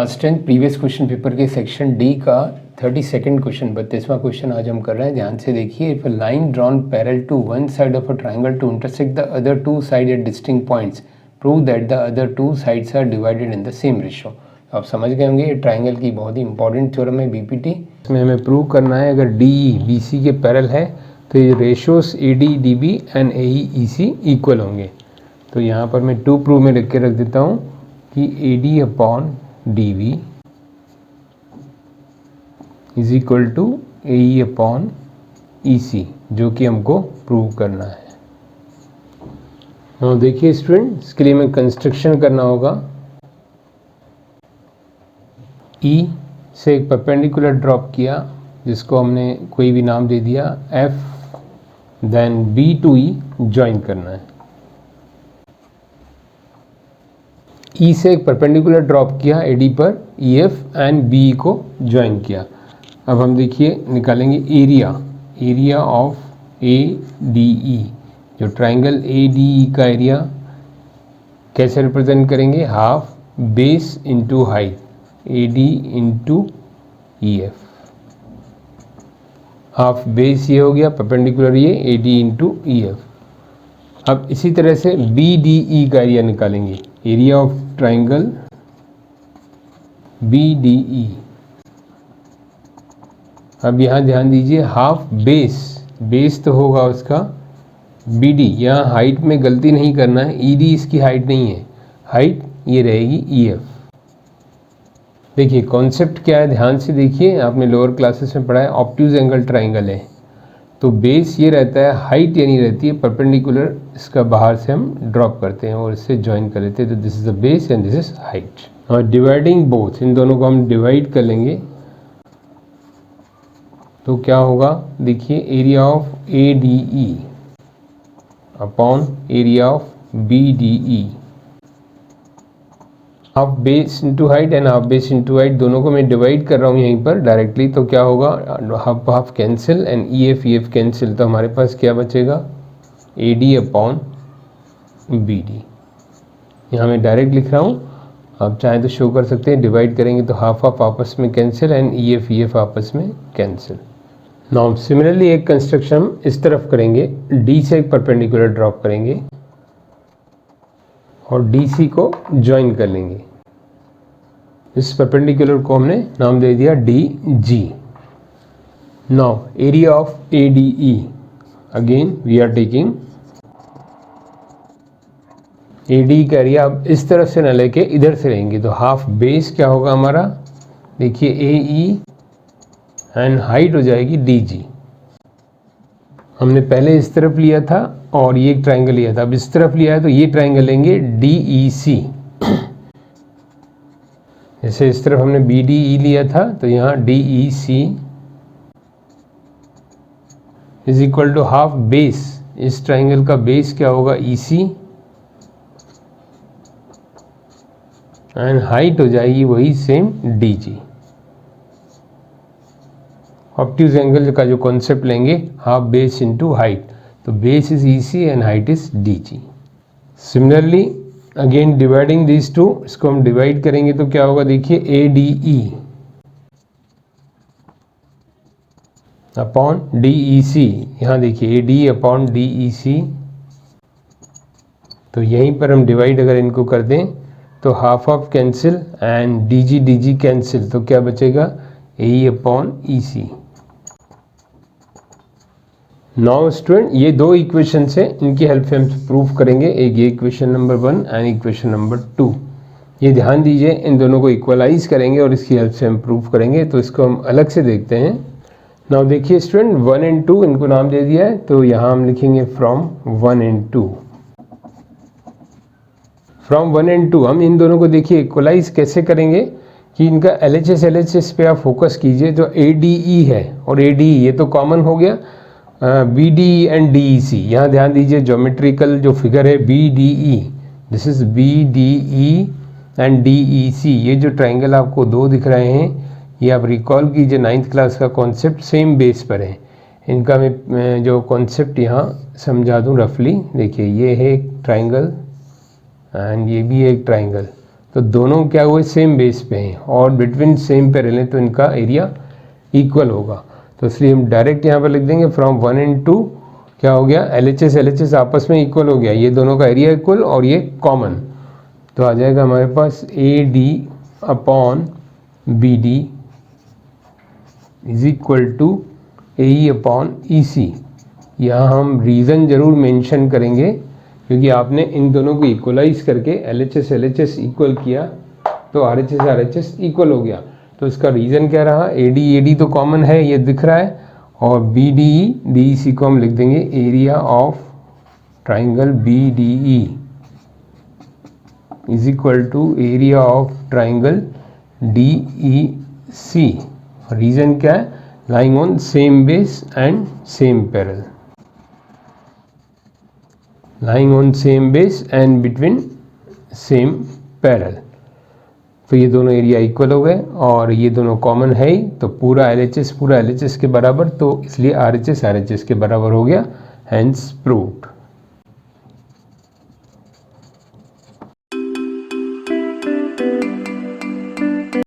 Class 10 previous question paper के section D का 32वां question 32वां question आज हम कर रहे हैं। ध्यान से देखिए। If a line drawn parallel to one side of a triangle to intersect the other two side at distinct points, prove that the other two sides are divided in the same ratio. आप समझ गए होंगे ये triangle की बहुत ही important theorem है BPT. इसमें हमें प्रूव करना है अगर डी बी सी के पैरेलल है तो ये ratios A D D B and A E C equal होंगे। तो यहाँ पर मैं टू प्रूव में लिख के रख देता हूँ कि A D upon D V is equal to A E upon E C, जो कि हमको प्रूव करना है। और देखिए स्टूडेंट, इसके लिए हमें कंस्ट्रक्शन करना होगा। ई से एक परपेंडिकुलर ड्रॉप किया जिसको हमने कोई भी नाम दे दिया F, then B to E join करना है। ई से एक परपेंडिकुलर ड्रॉप किया एडी पर ई एफ एंड बी को ज्वाइन किया। अब हम देखिए निकालेंगे एरिया ऑफ ए डी ई। जो ट्राइंगल ए डी ई का एरिया कैसे रिप्रेजेंट करेंगे, half base into height A D into E F. Half base ये हो गया, परपेंडिकुलर ये A D into E F. अब इसी तरह से बी डी ई का एरिया निकालेंगे, area of triangle B D E. अब यहाँ ध्यान दीजिए, हाफ बेस तो होगा उसका बी डी। यहाँ हाइट में गलती नहीं करना है, ई डी इसकी हाइट नहीं है, हाइट ये रहेगी ई एफ। देखिए कॉन्सेप्ट क्या है, ध्यान से देखिए। आपने लोअर क्लासेस में पढ़ा है ऑब्ट्यूज एंगल ट्राइंगल है, तो बेस ये रहता है, हाइट ये नहीं रहती है, परपेंडिकुलर इसका बाहर से हम ड्रॉप करते हैं और इससे ज्वाइन कर लेते हैं। तो this is the base and this is height. और डिवाइडिंग बोथ, इन दोनों को हम डिवाइड कर लेंगे तो क्या होगा, देखिए area of A D E upon area of B D E. Half base into height and half base into height, दोनों को मैं डिवाइड कर रहा हूँ यहीं पर डायरेक्टली। तो क्या होगा, half cancel and E F cancel. तो हमारे पास क्या बचेगा, A D upon B D. यहाँ मैं डायरेक्ट लिख रहा हूँ, आप चाहें तो शो कर सकते हैं। डिवाइड करेंगे तो हाफ आपस में कैंसिल एंड ई एफ आपस में कैंसिल। नाउ सिमिलरली एक कंस्ट्रक्शन हम इस तरफ करेंगे, डी से एक परपेंडिकुलर ड्रॉप करेंगे और डी सी को ज्वाइन कर लेंगे। इस परपेंडिकुलर को हमने नाम दे दिया D G. Now area of A D E, again we are taking A D का एरिया। अब इस तरफ से न लेके इधर से लेंगे तो हाफ बेस क्या होगा हमारा, देखिए ए ई एंड हाइट हो जाएगी डी जी। हमने पहले इस तरफ लिया था और ये एक ट्राइंगल लिया था, अब इस तरफ लिया है तो ये ट्राइंगल लेंगे डी ई सी। जैसे इस तरफ हमने बी डी ई लिया था तो यहाँ D E C is equal to half base, इस ट्राइंगल का बेस क्या होगा ई सी एंड हाइट हो जाएगी वही same D G. Obtuse angle का जो कॉन्सेप्ट लेंगे, हाफ बेस इंटू हाइट, तो base is E C and height is D G. Similarly again dividing this two, इसको हम डिवाइड करेंगे तो क्या होगा, देखिए A D E upon D E C. यहाँ देखिए A D upon D E C, तो यहीं पर हम डिवाइड अगर इनको कर दें तो half of cancel and D G cancel, तो क्या बचेगा, ए ई अपॉन ई सी। नाउ स्टूडेंट, ये दो इक्वेशन है, इनकी हेल्प से हम प्रूफ करेंगे। एक ये equation number 1 and equation number 2। ये ध्यान दीजिए, इन दोनों को इक्वलाइज करेंगे और इसकी हेल्प से हम प्रूफ करेंगे। तो इसको हम अलग से देखते हैं। नाउ देखिए स्टूडेंट, 1 एंड 2 इनको नाम दे दिया है, तो यहाँ हम लिखेंगे फ्रॉम 1 एंड 2। फ्रॉम 1 एंड 2 हम इन दोनों को देखिए इक्वलाइज कैसे करेंगे कि इनका LHS पे आप फोकस कीजिए। जो ADE है और ADE ये तो कॉमन हो गया, BDE एंड DEC। यहाँ ध्यान दीजिए, ज्योमेट्रिकल जो फिगर है BDE, this is BDE and DEC। ये जो ट्राइंगल आपको दो दिख रहे हैं, ये आप रिकॉल कीजिए 9th क्लास का कॉन्सेप्ट, सेम बेस पर है। इनका मैं जो कॉन्सेप्ट यहाँ समझा दूँ रफली। देखिए ये है एक ट्राइंगल एंड ये भी एक ट्राइंगल, तो दोनों क्या हुए, सेम बेस पे हैं और बिटवीन सेम पैरेलल हैं, तो इनका एरिया इक्वल होगा। तो इसलिए हम डायरेक्ट यहाँ पर लिख देंगे फ्रॉम 1 and 2 क्या हो गया, LHS आपस में इक्वल हो गया, ये दोनों का एरिया इक्वल और ये कॉमन। तो आ जाएगा हमारे पास AD upon BD is equal to AE upon EC। यहाँ हम रीज़न ज़रूर मेंशन करेंगे क्योंकि आपने इन दोनों को इक्वलाइज करके LHS इक्वल किया तो RHS इक्वल हो गया। तो इसका रीज़न क्या रहा, AD तो कॉमन है, ये दिख रहा है, और DEC को हम लिख देंगे area of triangle BDE is equal to area of triangle DEC। Reason क्या है, lying on same base and same parallel, lying on same base and between same parallel। तो ये दोनों एरिया इक्वल हो गए और ये दोनों कॉमन है ही, तो पूरा LHS के बराबर, तो इसलिए RHS के बराबर हो गया, हैंस प्रूव्ड।